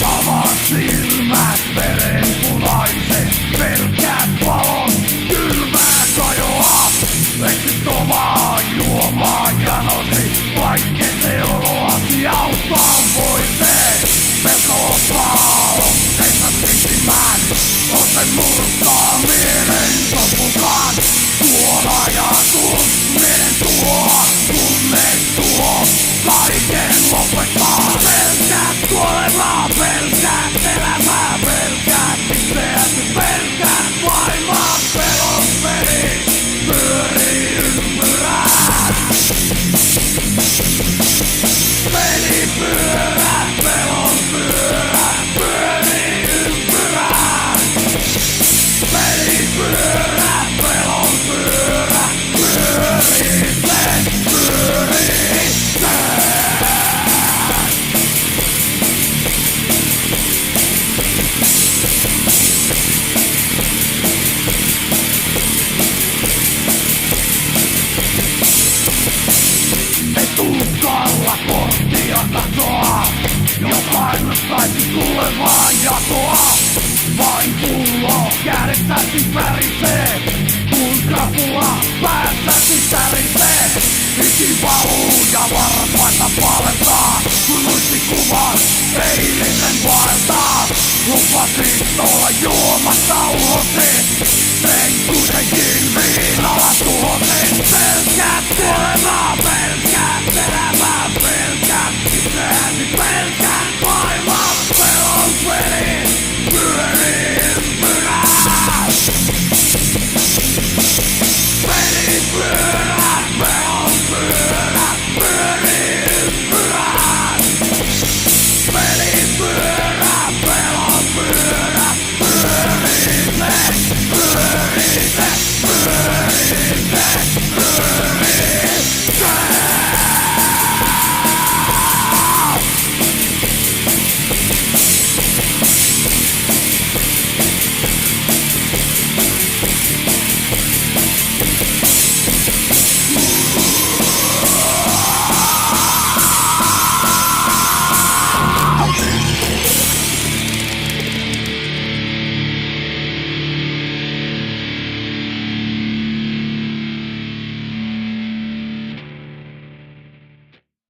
Avaa silmät, verenpunaiset, pelkät valot, kylmää kajoa. Eksyt omaa juomaa janosi, vaikke se oloasi auttaa voisee. Pelko loppaa, otteessa sisimään, ote murtaa mielen sopukaan. Tuon ajatus, mielen tuo, tunne tuo, kaiken lopettaa. Pelkät kuolemaa, pelkät elämää, pelkät itseäsi, pelkät maailmaa. Pelon peli pyörii ympyrää. Pelipyörä, pelon pyörä, pyörii ympyrää. Pelipyörä, pelon pyörä, pyörii se, pyörii se. Ei tulkalla kohtia tasoa, jokainen saisi tulevaa jakoa. Vain pullo kädessäsi värisee, kun krapula päässäsi tärisee. Hiki valuu ja varpaita palentaa, kun muistikuvat eilisen vaeltaa. Lupasit olla juomassa ulosi, sen kuitenkin viinalla tuhosin. Pelkät kuolemaa, pelkät elämää, pelkät itseäsi, pelkät